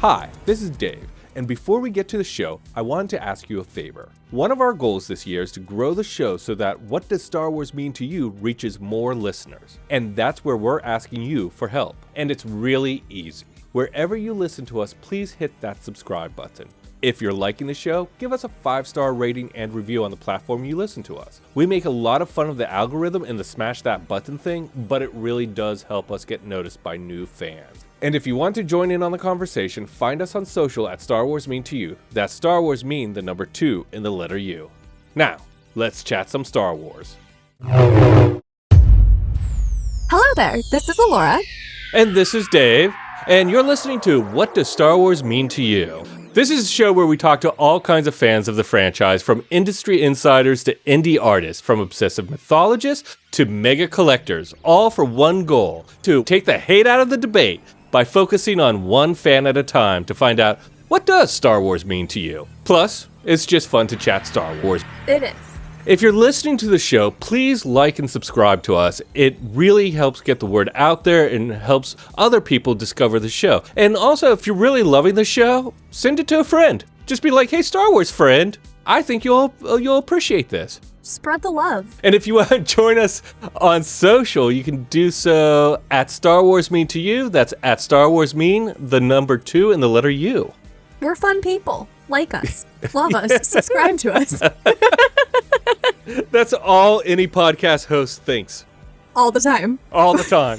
Hi, this is Dave, and before we get to the show, I wanted to ask you a favor. One of our goals this year is to grow the show so that What Does Star Wars Mean to You reaches more listeners. And that's where we're asking you for help. And it's really easy. Wherever you listen to us, please hit that subscribe button. If you're liking the show, give us a 5-star rating and review on the platform you listen to us. We make a lot of fun of the algorithm and the smash that button thing, but it really does help us get noticed by new fans. And if you want to join in on the conversation, find us on social at Star Wars Mean to You. That's Star Wars Mean, the number 2 in the letter U. Now, let's chat some Star Wars. Hello there, this is Elora. And this is Dave, and you're listening to What Does Star Wars Mean to You? This is a show where we talk to all kinds of fans of the franchise, from industry insiders to indie artists, from obsessive mythologists to mega collectors, all for one goal: to take the hate out of the debate by focusing on one fan at a time to find out, what does Star Wars mean to you? Plus, it's just fun to chat Star Wars. It is. If you're listening to the show, please like and subscribe to us. It really helps get the word out there and helps other people discover the show. And also, if you're really loving the show, send it to a friend. Just be like, hey, Star Wars friend, I think you'll appreciate this. Spread the love. And if you want to join us on social, you can do so at Star Wars Mean to You. That's at Star Wars Mean, the number 2 and the letter U. We're fun people. Like us. Love us. Subscribe to us. That's all any podcast host thinks. All the time. All the time.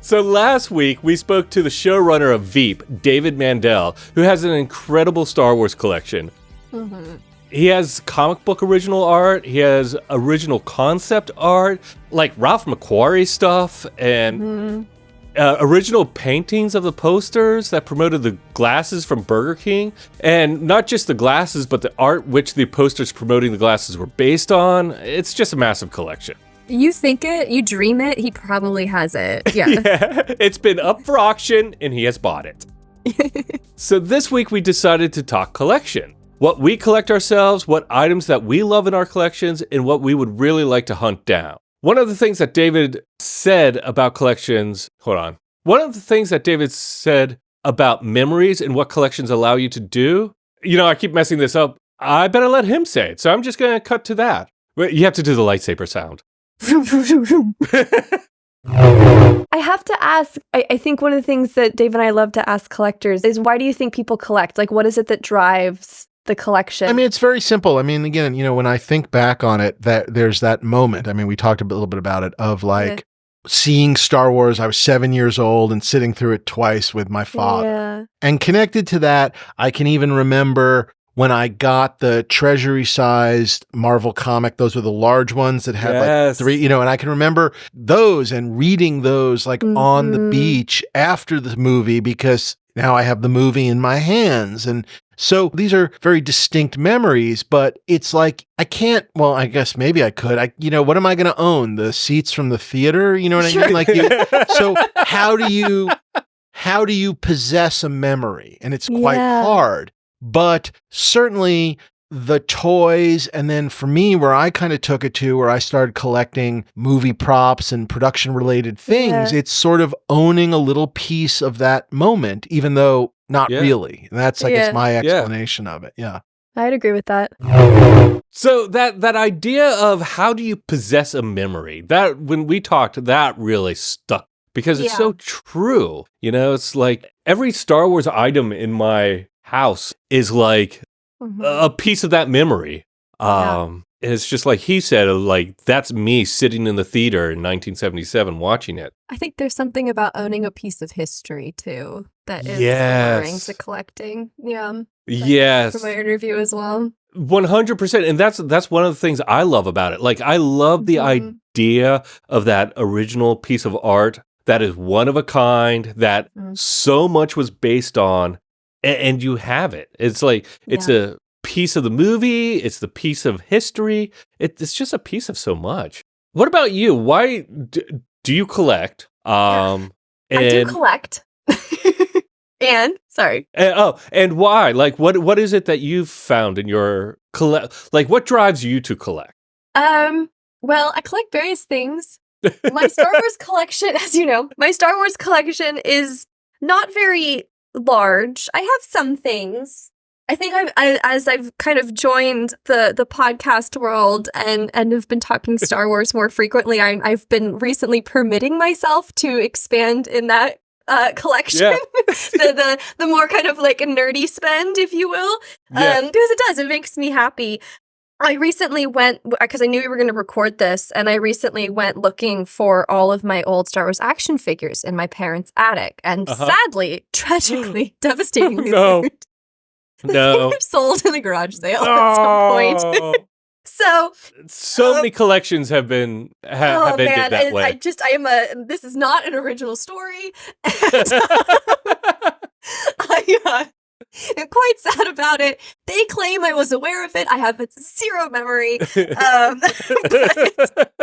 So last week, we spoke to the showrunner of Veep, David Mandel, who has an incredible Star Wars collection. Mm-hmm. He has comic book original art, he has original concept art, like Ralph McQuarrie stuff, and original paintings of the posters that promoted the glasses from Burger King. And not just the glasses, but the art which the posters promoting the glasses were based on. It's just a massive collection. You think it, you dream it, he probably has it. Yeah. Yeah, it's been up for auction and he has bought it. So this week we decided to talk collection. What we collect ourselves, what items that we love in our collections, and what we would really like to hunt down. One of the things that David said about collections, One of the things that David said about memories and what collections allow you to do, I keep messing this up. I better let him say it, so I'm just going to cut to that. You have to do the lightsaber sound. I have to ask, I think one of the things that Dave and I love to ask collectors is, why do you think people collect? Like, what is it that drives the collection? I mean, it's very simple. I mean, again, when I think back on it, that there's that moment. I mean, we talked a little bit about it, of like seeing Star Wars. I was 7 years old and sitting through it twice with my father. Yeah. And connected to that, I can even remember when I got the treasury-sized Marvel comic. Those were the large ones that had like 3, and I can remember those and reading those like on the beach after the movie, because now I have the movie in my hands. And so these are very distinct memories, but it's like, I guess maybe I could. What am I going to own? The seats from the theater? You know what I mean? Like so how do you possess a memory? And it's quite hard. But certainly the toys, and then for me, where I kind of took it to, where I started collecting movie props and production related things, it's sort of owning a little piece of that moment, even though not really. And that's, I guess, my explanation of it. Yeah. I'd agree with that. So that idea of how do you possess a memory, that when we talked, that really stuck, because it's so true. It's like every Star Wars item in my house is like a piece of that memory. It's just like he said, like, that's me sitting in the theater in 1977 watching it. I think there's something about owning a piece of history too that is alluring to collecting. Yeah. Yes. From my interview as well. 100%. And that's one of the things I love about it. Like, I love the idea of that original piece of art that is one of a kind, that so much was based on, and you have it. It's like, it's a piece of the movie, it's the piece of history, it's just a piece of so much. What about you? Why do you collect? I do collect. And why? Like, what is it that you've found in your like, what drives you to collect? Well, I collect various things. My Star Wars collection, as you know, is not very large. I have some things. I think as I've kind of joined the podcast world and have been talking Star Wars more frequently, I've been recently permitting myself to expand in that collection. Yeah. the more kind of like a nerdy spend, if you will, because it makes me happy. I recently went, because I knew we were going to record this, and I recently went looking for all of my old Star Wars action figures in my parents' attic, and sadly, tragically, devastatingly, No. sold in a garage sale at some point. So many collections have ended that way. This is not an original story. I'm quite sad about it. They claim I was aware of it. I have zero memory.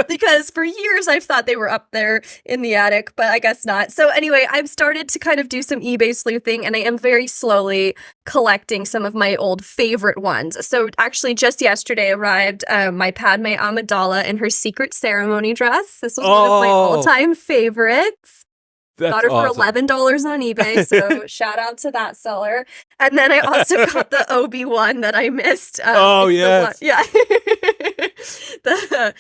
Because for years I've thought they were up there in the attic, but I guess not. So anyway, I've started to kind of do some eBay sleuthing, and I am very slowly collecting some of my old favorite ones. So actually just yesterday arrived my Padme Amidala in her secret ceremony dress. This was one of my all-time favorites. Got her for $11 on eBay, so shout out to that seller. And then I also got the Obi-Wan that I missed. Yes. I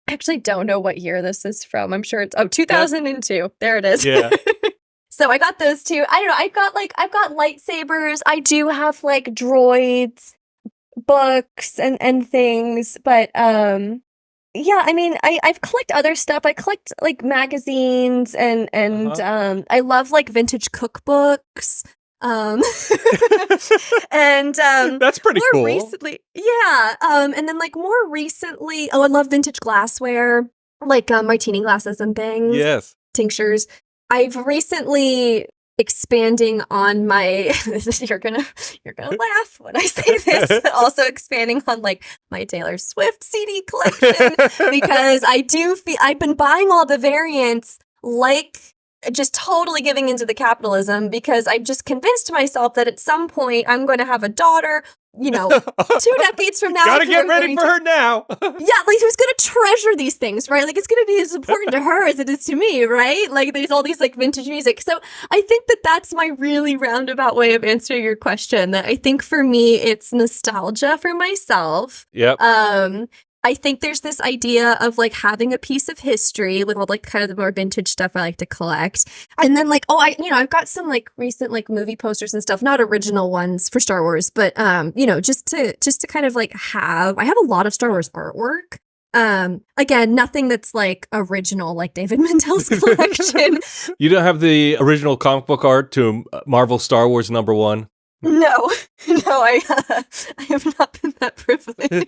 actually don't know what year this is from. I'm sure it's 2002. There it is. Yeah. So I got those two. I don't know. I've got lightsabers. I do have like droids, books, and things, but yeah, I mean, I've collected other stuff. I collect like magazines and I love like vintage cookbooks. And that's pretty cool. Recently, and then like more recently, I love vintage glassware, like martini glasses and things. Yes, tinctures. I've recently expanding on my you're gonna laugh when I say this, but also expanding on like my Taylor Swift CD collection, because I do feel I've been buying all the variants, like just totally giving into the capitalism, because I've just convinced myself that at some point I'm going to have a daughter, 2 decades from now. Gotta get ready for her now. Yeah, like who's going to treasure these things, right? Like it's going to be as important to her as it is to me, right? Like there's all these like vintage music. So I think that that's my really roundabout way of answering your question. That I think for me, it's nostalgia for myself. Yep. I think there's this idea of like having a piece of history with all like kind of the more vintage stuff I like to collect. And then like, I've got some like recent like movie posters and stuff, not original ones for Star Wars, but just to kind of like I have a lot of Star Wars artwork. Again, nothing that's like original, like David Mandel's collection. You don't have the original comic book art to Marvel Star Wars #1? No, I have not been that privileged.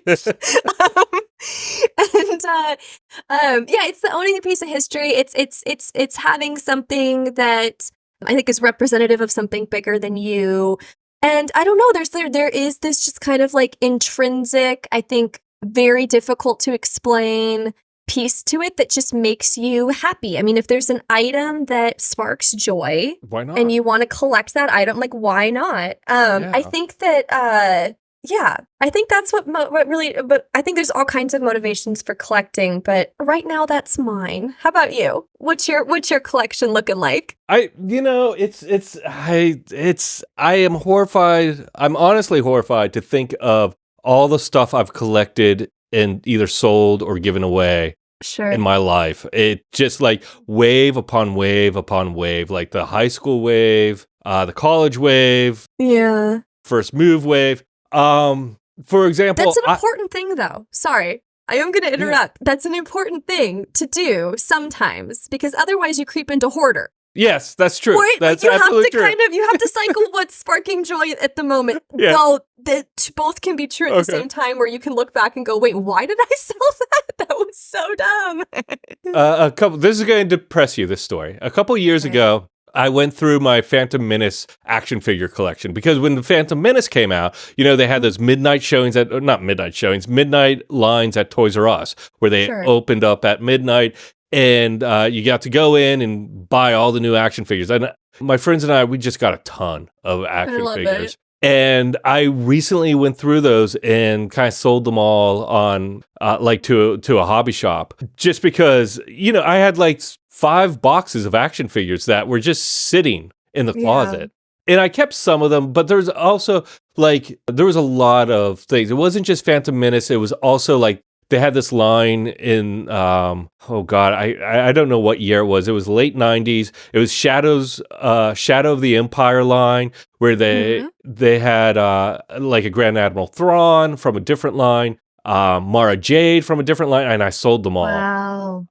It's the owning a piece of history. It's having something that I think is representative of something bigger than you. And I don't know, there is this just kind of like intrinsic, I think, very difficult to explain piece to it that just makes you happy. I mean, if there's an item that sparks joy, why not? And you want to collect that item, like why not? I think that I think that's what really, but I think there's all kinds of motivations for collecting, but right now that's mine. How about you? What's your collection looking like? I am horrified. I'm honestly horrified to think of all the stuff I've collected and either sold or given away in my life. It just like wave upon wave upon wave, like the high school wave, the college wave, first move wave. For example, that's an important thing though. Sorry, I am going to interrupt. That's an important thing to do sometimes, because otherwise you creep into hoarder. Yes, that's true. Right? That's you absolutely true. You have to cycle what's sparking joy at the moment. Yeah. Well, both can be true at the same time, where you can look back and go, wait, why did I sell that? That was so dumb. This is going to depress you, this story. A couple years ago, I went through my Phantom Menace action figure collection, because when the Phantom Menace came out, they had those midnight lines at Toys R Us, where they opened up at midnight. And you got to go in and buy all the new action figures. And my friends and I, we just got a ton of action figures. And I recently went through those and kind of sold them all on to a hobby shop, just because, I had like 5 boxes of action figures that were just sitting in the closet. And I kept some of them, but there's also there was a lot of things. It wasn't just Phantom Menace. It was also they had this line in oh god, I don't know what year it was. It was late 90s. It was Shadow of the Empire line where they had a Grand Admiral Thrawn from a different line, Mara Jade from a different line, and I sold them all. Wow.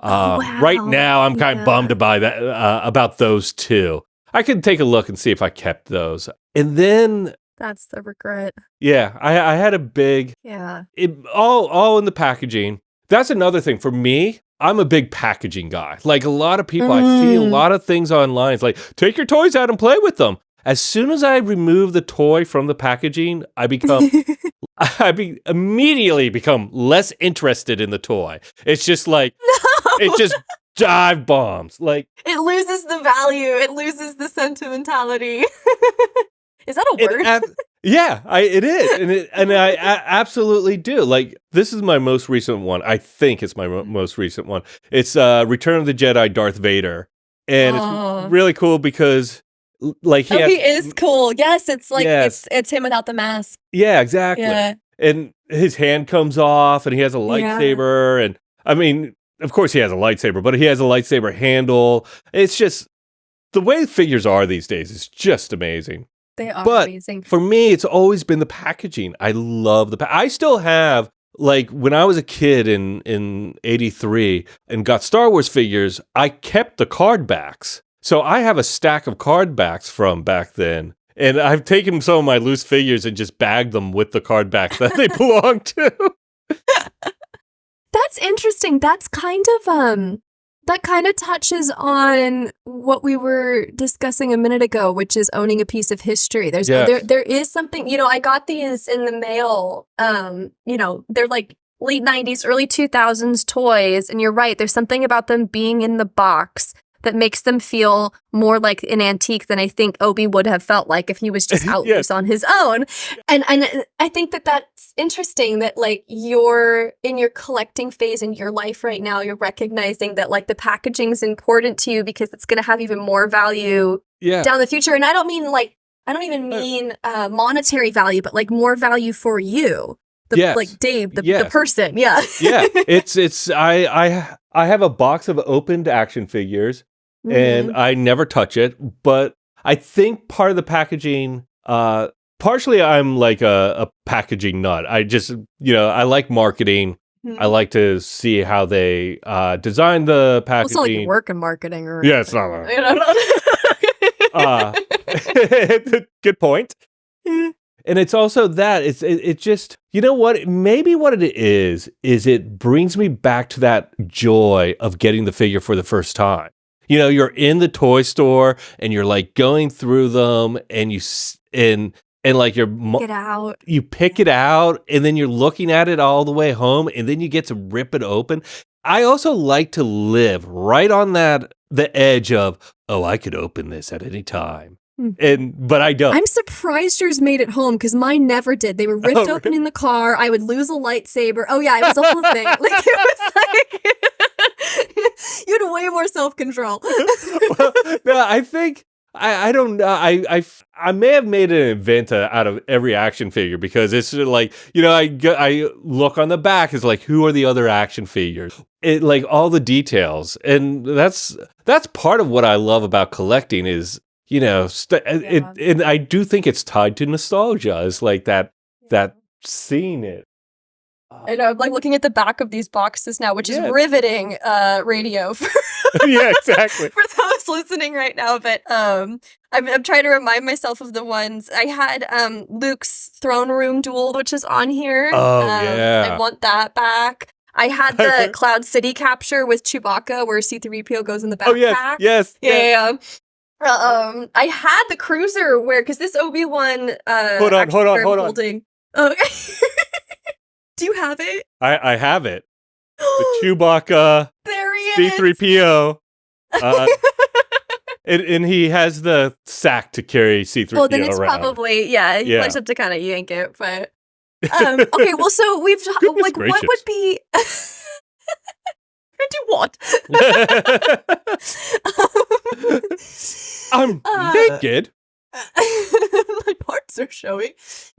Right now, I'm kind of bummed about those two. I could take a look and see if I kept those. And then that's the regret. Yeah, I had a big all in the packaging. That's another thing for me. I'm a big packaging guy. Like a lot of people, I see a lot of things online. It's like, take your toys out and play with them. As soon as I remove the toy from the packaging, I immediately become less interested in the toy. It's just it just dive bombs. Like it loses the value. It loses the sentimentality. Is that a word? It is, and I absolutely do. Like this is my most recent one. I think it's my most recent one. It's Return of the Jedi, Darth Vader, and it's really cool because he is cool. Yes, it's it's him without the mask. Yeah, exactly. Yeah. And his hand comes off, and he has a lightsaber, and I mean, of course, he has a lightsaber, but he has a lightsaber handle. It's just the way figures are these days is just amazing. They are amazing. For me, it's always been the packaging. I love I still have, when I was a kid in 83 and got Star Wars figures, I kept the card backs. So I have a stack of card backs from back then. And I've taken some of my loose figures and just bagged them with the card backs that they belong to. That's interesting. That's that kind of touches on what we were discussing a minute ago, which is owning a piece of history. There is something, I got these in the mail. They're like late 90s, early 2000s toys. And you're right. There's something about them being in the box that makes them feel more like an antique than I think Obi would have felt like if he was just out loose on his own. And I think that's interesting that you're in your collecting phase in your life right now, you're recognizing that the packaging is important to you because it's going to have even more value down the future. And I don't mean I don't even mean monetary value, but more value for you. Dave, the person. Yeah. Yeah. It's I have a box of opened action figures. And I never touch it, but I think part of the packaging, partially I'm a packaging nut. I just, I like marketing. I like to see how they design the packaging. Well, it's not you work in marketing or it's not. Good point. And it's also that it just, you know what, maybe what it is it brings me back to that joy of getting the figure for the first time. You're in the toy store and you're going through them and you pick it out and then you're looking at it all the way home and then you get to rip it open. I also like to live right on the edge of, I could open this at any time. But I don't. I'm surprised yours made it home because mine never did. They were ripped open in the car. I would lose a lightsaber. Oh yeah, it was a whole thing. It was you had way more self-control. Well, no, I think I don't know. I may have made an event out of every action figure because it's I look on the back is who are the other action figures? It all the details, and that's part of what I love about collecting is. And I do think it's tied to nostalgia. It's that seeing it. I know. I'm looking at the back of these boxes now, which is riveting radio. Yeah, exactly. For those listening right now, but I'm trying to remind myself of the ones I had. Luke's throne room duel, which is on here. Oh yeah, I want that back. I had the Cloud City capture with Chewbacca, where C-3PO goes in the backpack. Oh yes. Yeah. I had the cruiser because this Obi-Wan hold on. Holding. Okay. Do you have it? I have it. The Chewbacca. There he is. C-3PO. And he has the sack to carry C-3PO around. Well, then it's probably you might have to kind of yank it, but okay. Well, so we've what would be. Do what? I'm naked. My parts are showing.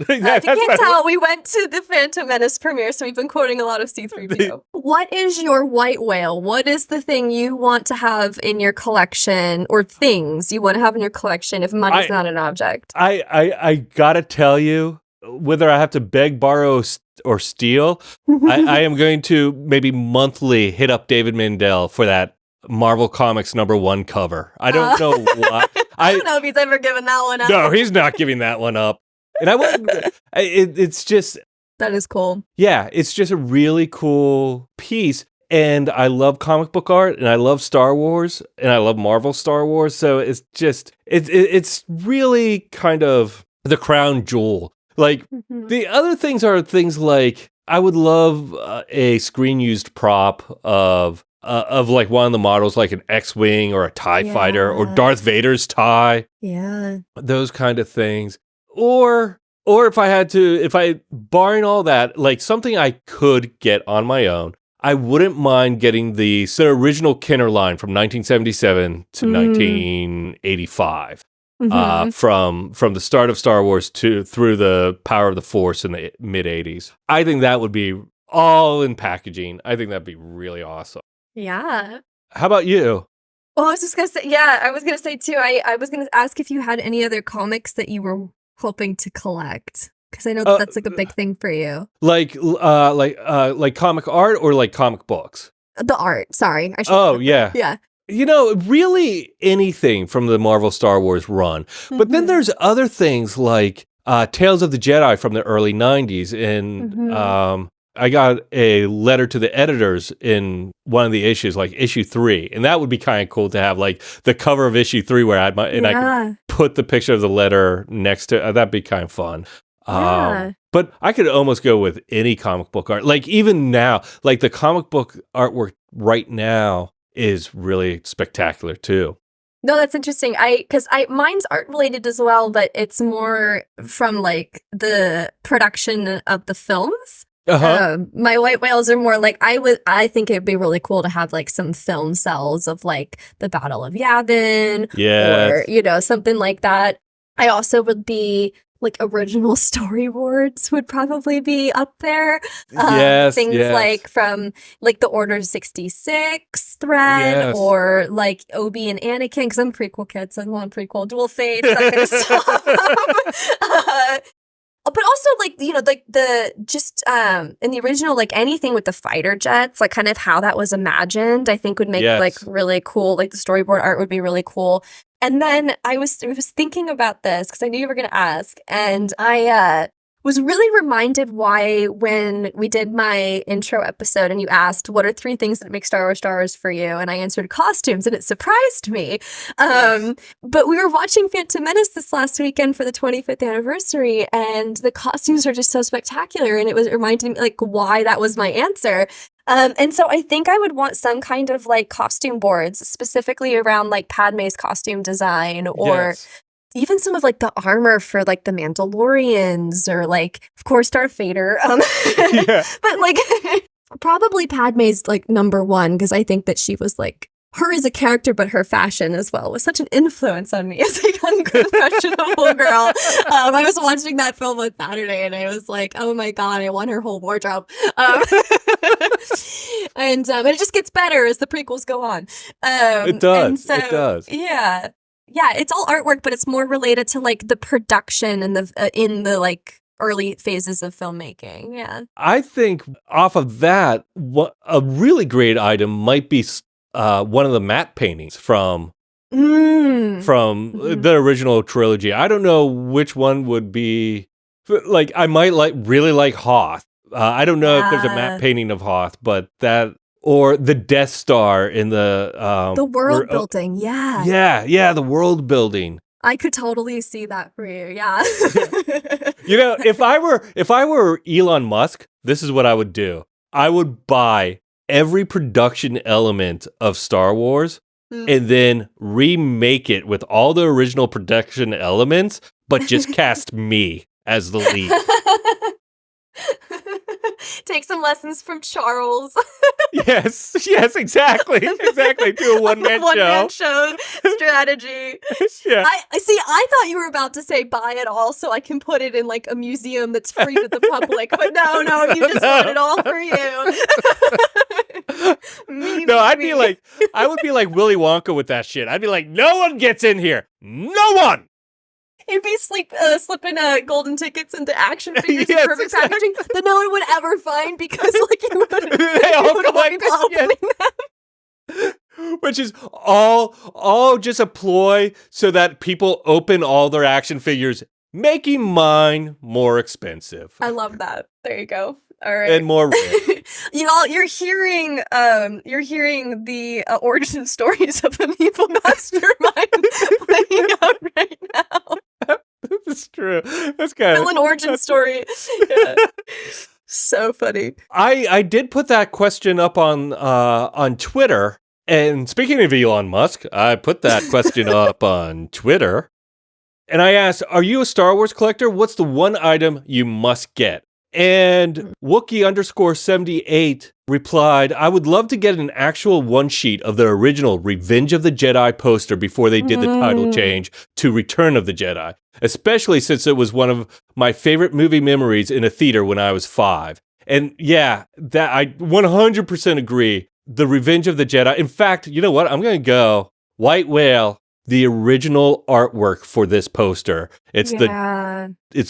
Yeah, If you can't tell, we went to the Phantom Menace premiere, so we've been quoting a lot of C-3PO. What is your white whale? What is the thing you want to have in your collection, or things you want to have in your collection if money's not an object? I gotta tell you, whether I have to beg, borrow, or steal, I am going to maybe monthly hit up David Mandel for that Marvel Comics #1 cover. I don't know why. I don't know if he's ever given that one up. No, he's not giving that one up. And I wouldn't. It's just. That is cool. Yeah, it's just a really cool piece. And I love comic book art, and I love Star Wars, and I love Marvel Star Wars. So it's just, it's really kind of the crown jewel. Like, the other things are things like, I would love a screen used prop of like one of the models, like an X-Wing or a TIE fighter or Darth Vader's tie. Yeah. Those kind of things. Or if I barring all that, like something I could get on my own, I wouldn't mind getting the original Kenner line from 1977 to 1985. From the start of Star Wars through the Power of the Force in the mid 80s. I think that would be all in packaging. I think that'd be really awesome. Yeah. How about you? Well, I was just going to say, I was going to say too, I was going to ask if you had any other comics that you were hoping to collect. Because I know that's like a big thing for you. Like comic art or like comic books? The art, sorry. Yeah. Yeah. You know, really anything from the Marvel Star Wars run. But then there's other things like Tales of the Jedi from the early 90s. And I got a letter to the editors in one of the issues, like issue 3. And that would be kind of cool to have, like, the cover of issue 3 where I could put the picture of the letter next to that'd be kind of fun. But I could almost go with any comic book art. Like, even now, like the comic book artwork right now is really spectacular too. No, that's interesting. Because mine's art related as well, but it's more from like the production of the films. My white whales are more like I think it'd be really cool to have like some film cells of like the Battle of Yavin, or something like that. I also would be like original storyboards would probably be up there. Things like from like the Order 66 thread, or like Obi and Anakin, because I'm prequel kid, so I want prequel, dual fate, that kind of stuff. But also, like, like the just in the original, like anything with the fighter jets, like kind of how that was imagined, I think would make like really cool. Like the storyboard art would be really cool. And then I was thinking about this because I knew you were going to ask, and I was really reminded why when we did my intro episode and you asked what are 3 things that make Star Wars for you, and I answered costumes, and it surprised me. But we were watching Phantom Menace this last weekend for the 25th anniversary, and the costumes are just so spectacular, and it was reminding me like why that was my answer. And so I think I would want some kind of like costume boards specifically around like Padme's costume design, or even some of like the armor for like the Mandalorians, or like, of course, Darth Vader. But like probably Padme's like #1, because I think that she was like, her as a character, but her fashion as well was such an influence on me as a young, impressionable girl. I was watching that film on Saturday, and I was like, oh my God, I want her whole wardrobe. And it just gets better as the prequels go on. It does. It does. Yeah. Yeah, it's all artwork, but it's more related to like the production and the in the like early phases of filmmaking. Yeah. I think off of that, a really great item might be one of the matte paintings from the original trilogy. I don't know which one would be. Like, I might really like Hoth. I don't know if there's a matte painting of Hoth, but that, or the Death Star in the world building. The world building. I could totally see that for you. Yeah. If I were Elon Musk, this is what I would do. I would buy every production element of Star Wars and then remake it with all the original production elements, but just cast me as the lead. Take some lessons from Charles. Yes, exactly. Do a one-man show. One-man show strategy. Yeah. I thought you were about to say buy it all so I can put it in like a museum that's free to the public. But no, you just want it all for you. I would be like Willy Wonka with that shit. I'd be like, no one gets in here. No one. It'd be slipping golden tickets into action figures Yes, in perfect packaging that no one would ever find because like you wouldn't want people opening them. Which is all just a ploy so that people open all their action figures, making mine more expensive. I love that. There you go. All right. And more rare. You're hearing the origin stories of an evil mastermind playing out right now. That's true. That's kind of an origin story. Yeah. So funny. I did put that question up on Twitter. And speaking of Elon Musk, I put that question up on Twitter. And I asked, are you a Star Wars collector? What's the one item you must get? And Wookie_78 replied, I would love to get an actual one sheet of the original Revenge of the Jedi poster before they did the title change to Return of the Jedi, especially since it was one of my favorite movie memories in a theater when I was 5. And yeah, that I 100% agree. The Revenge of the Jedi. In fact, you know what? I'm going to go White Whale, the original artwork for this poster. It's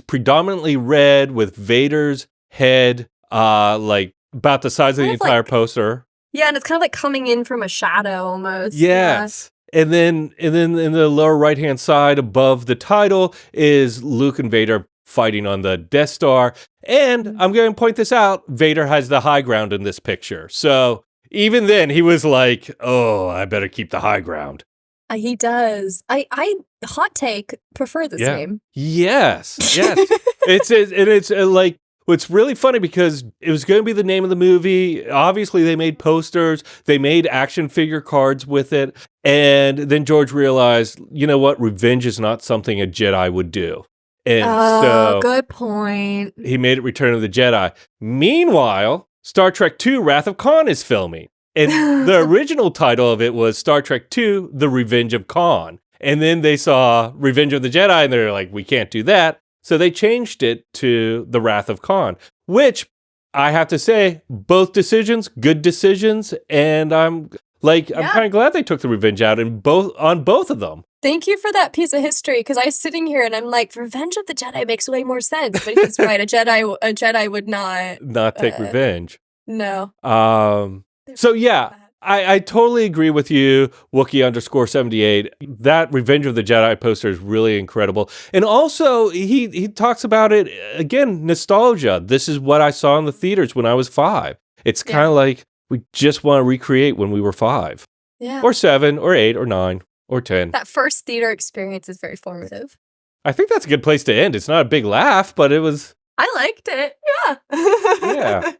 predominantly red with Vader's head, like about the size of the entire poster. Yeah, and it's kind of like coming in from a shadow almost. Yes. Yeah. And then in the lower right-hand side above the title is Luke and Vader fighting on the Death Star. And I'm going to point this out, Vader has the high ground in this picture. So even then he was like, oh, I better keep the high ground. He does. I hot take, prefer this name. Yes. It's like, it's really funny because it was going to be the name of the movie. Obviously, they made posters. They made action figure cards with it. And then George realized, you know what? Revenge is not something a Jedi would do. And so good point. He made it Return of the Jedi. Meanwhile, Star Trek II, Wrath of Khan is filming. And the original title of it was Star Trek II, The Revenge of Khan. And then they saw Revenge of the Jedi and they're like, we can't do that. So they changed it to The Wrath of Khan, which I have to say, both decisions, good decisions. And I'm kind of glad they took the revenge out on both of them. Thank you for that piece of history, because I was sitting here and I'm like, Revenge of the Jedi makes way more sense. But he's right, a Jedi would not take revenge. No. So yeah, I totally agree with you, Wookie_78. That Revenge of the Jedi poster is really incredible. And also, he talks about it, again, nostalgia. This is what I saw in the theaters when I was 5. It's kind of like we just want to recreate when we were 5. Yeah. Or 7, or 8, or 9, or 10. That first theater experience is very formative. I think that's a good place to end. It's not a big laugh, but it was... I liked it. Yeah. Yeah.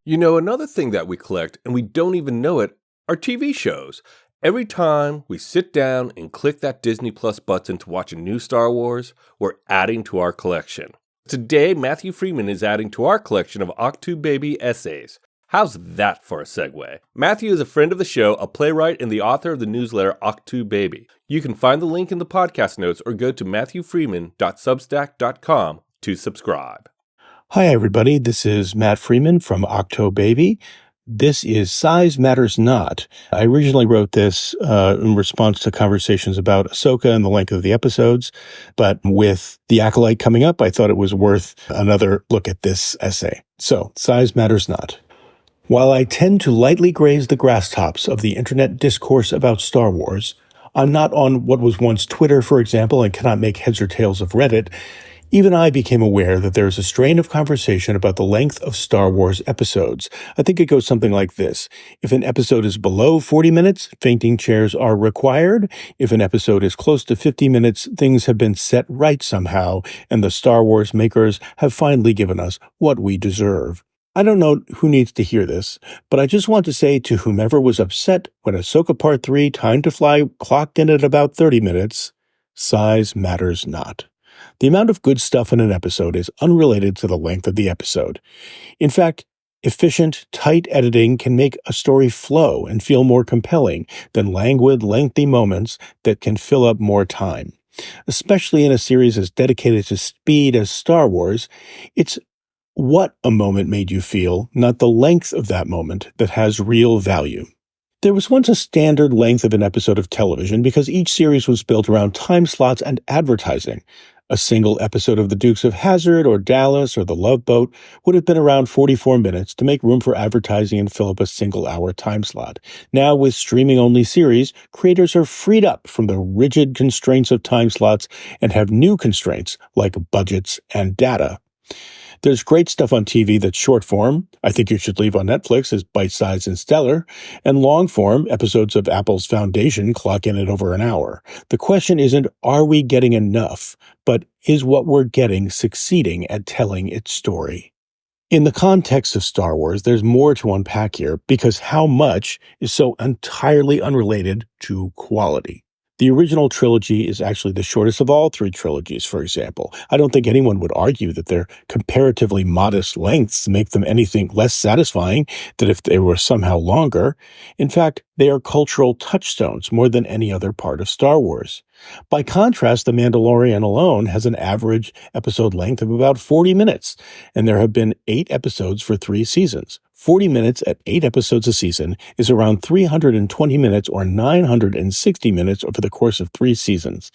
You know, another thing that we collect, and we don't even know it, are TV shows. Every time we sit down and click that Disney Plus button to watch a new Star Wars, we're adding to our collection. Today, Matthew Freeman is adding to our collection of Ahch-To Baby essays. How's that for a segue? Matthew is a friend of the show, a playwright, and the author of the newsletter Ahch-To Baby. You can find the link in the podcast notes or go to matthewfreeman.substack.com to subscribe. Hi, everybody. This is Matt Freeman from Ahch-To Baby. This is Size Matters Not. I originally wrote this in response to conversations about Ahsoka and the length of the episodes, but with The Acolyte coming up, I thought it was worth another look at this essay. So, Size Matters Not. While I tend to lightly graze the grass tops of the internet discourse about Star Wars, I'm not on what was once Twitter, for example, and cannot make heads or tails of Reddit. Even I became aware that there is a strain of conversation about the length of Star Wars episodes. I think it goes something like this. If an episode is below 40 minutes, fainting chairs are required. If an episode is close to 50 minutes, things have been set right somehow, and the Star Wars makers have finally given us what we deserve. I don't know who needs to hear this, but I just want to say to whomever was upset when Ahsoka Part 3 Time to Fly clocked in at about 30 minutes, size matters not. The amount of good stuff in an episode is unrelated to the length of the episode. In fact, efficient, tight editing can make a story flow and feel more compelling than languid, lengthy moments that can fill up more time. Especially in a series as dedicated to speed as Star Wars, it's what a moment made you feel, not the length of that moment, that has real value. There was once a standard length of an episode of television because each series was built around time slots and advertising. A single episode of The Dukes of Hazzard or Dallas or The Love Boat would have been around 44 minutes to make room for advertising and fill up a single-hour time slot. Now, with streaming-only series, creators are freed up from the rigid constraints of time slots and have new constraints like budgets and data. There's great stuff on TV that's short form. I Think You Should Leave on Netflix is bite-sized and stellar. And long form, episodes of Apple's Foundation clock in at over an hour. The question isn't, are we getting enough? But is what we're getting succeeding at telling its story? In the context of Star Wars, there's more to unpack here because how much is so entirely unrelated to quality. The original trilogy is actually the shortest of all three trilogies, for example. I don't think anyone would argue that their comparatively modest lengths make them anything less satisfying than if they were somehow longer. In fact, they are cultural touchstones more than any other part of Star Wars. By contrast, The Mandalorian alone has an average episode length of about 40 minutes, and there have been 8 episodes for 3 seasons. 40 minutes at 8 episodes a season is around 320 minutes or 960 minutes over the course of 3 seasons.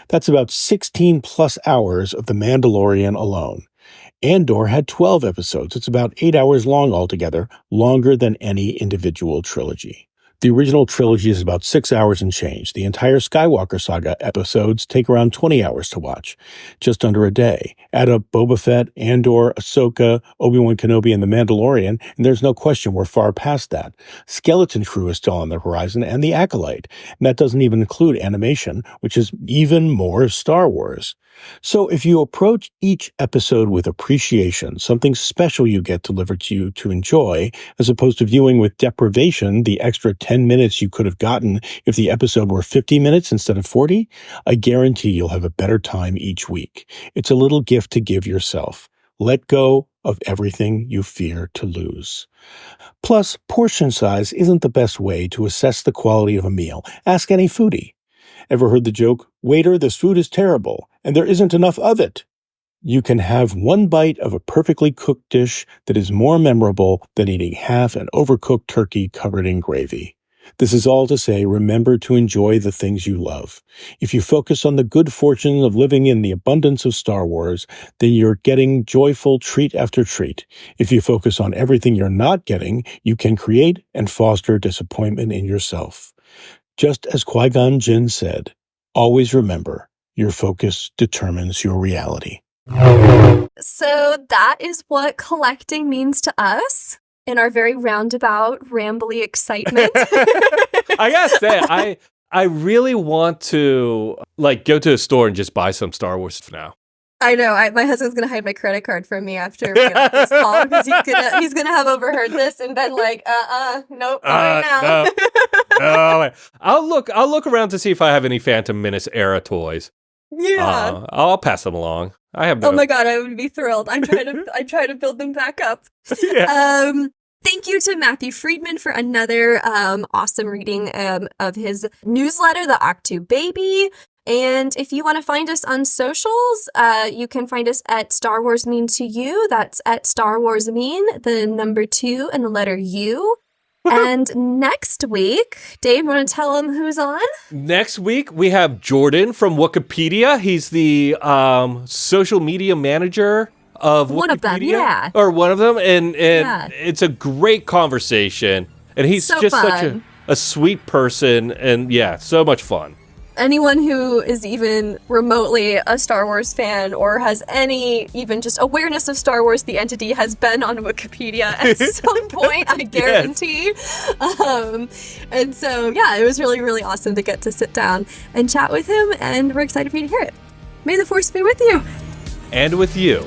That's about 16 plus hours of The Mandalorian alone. Andor had 12 episodes. It's about 8 hours long altogether, longer than any individual trilogy. The original trilogy is about 6 hours and change. The entire Skywalker saga episodes take around 20 hours to watch, just under a day. Add up Boba Fett, Andor, Ahsoka, Obi-Wan Kenobi, and The Mandalorian, and there's no question we're far past that. Skeleton Crew is still on the horizon, and The Acolyte. And that doesn't even include animation, which is even more Star Wars. So if you approach each episode with appreciation, something special you get delivered to you to enjoy, as opposed to viewing with deprivation the extra 10 minutes you could have gotten if the episode were 50 minutes instead of 40, I guarantee you'll have a better time each week. It's a little gift to give yourself. Let go of everything you fear to lose. Plus, portion size isn't the best way to assess the quality of a meal. Ask any foodie. Ever heard the joke, "Waiter, this food is terrible, and there isn't enough of it"? You can have one bite of a perfectly cooked dish that is more memorable than eating half an overcooked turkey covered in gravy. This is all to say, remember to enjoy the things you love. If you focus on the good fortune of living in the abundance of Star Wars, then you're getting joyful treat after treat. If you focus on everything you're not getting, you can create and foster disappointment in yourself. Just as Qui-Gon Jinn said, always remember, your focus determines your reality. So that is what collecting means to us in our very roundabout, rambly excitement. I gotta say, I really want to go to a store and just buy some Star Wars now. I know. My husband's gonna hide my credit card from me after we get off this call because he's gonna have overheard this and been like, nope, not right now. No. I'll look around to see if I have any Phantom Menace era toys. Yeah. I'll pass them along. I have no. Oh my god, I would be thrilled. I try to build them back up. Yeah. Thank you to Matthew Freeman for another awesome reading of his newsletter, the Ahch-To Baby. And if you want to find us on socials, you can find us at Star Wars Mean to You. That's at Star Wars Mean, the number 2 and the letter U. And next week, Dave, want to tell them who's on? Next week, we have Jordan from Wikipedia. He's the social media manager of Wikipedia. One of them, yeah. Or one of them. And it's a great conversation. And he's so just fun. such a sweet person. And yeah, so much fun. Anyone who is even remotely a Star Wars fan or has any even just awareness of Star Wars, the entity, has been on Wikipedia at some point, I guarantee. Yes. And so, yeah, it was really, really awesome to get to sit down and chat with him, and we're excited for you to hear it. May the Force be with you. And with you.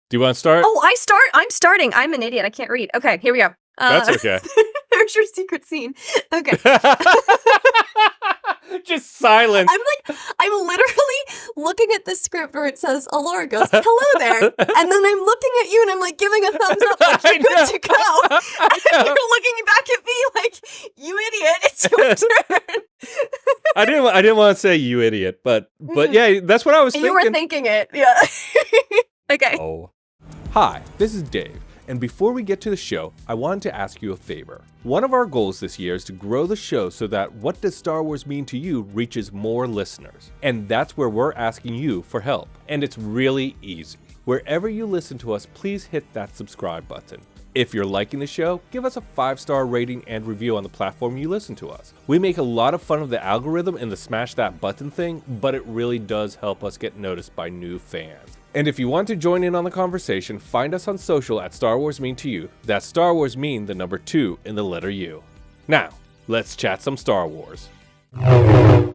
Do you want to start? Oh, I'm starting. I'm an idiot. I can't read. Okay, here we go. That's okay. Where's your secret scene? Okay. Just silence. I'm literally looking at the script where it says Elora goes, hello there. And then I'm looking at you and I'm like giving a thumbs up like you're good to go. And you're looking back at me like, you idiot, it's your turn. I didn't want to say you idiot, but yeah, that's what I was thinking. You were thinking it, yeah. Okay. Oh. Hi, this is Dave. And before we get to the show, I wanted to ask you a favor. One of our goals this year is to grow the show so that What Does Star Wars Mean to You reaches more listeners. And that's where we're asking you for help. And it's really easy. Wherever you listen to us, please hit that subscribe button. If you're liking the show, give us a 5-star rating and review on the platform you listen to us. We make a lot of fun of the algorithm and the smash that button thing, but it really does help us get noticed by new fans. And if you want to join in on the conversation, find us on social at Star Wars Mean to You. That's Star Wars Mean, the number 2 in the letter U. Now, let's chat some Star Wars.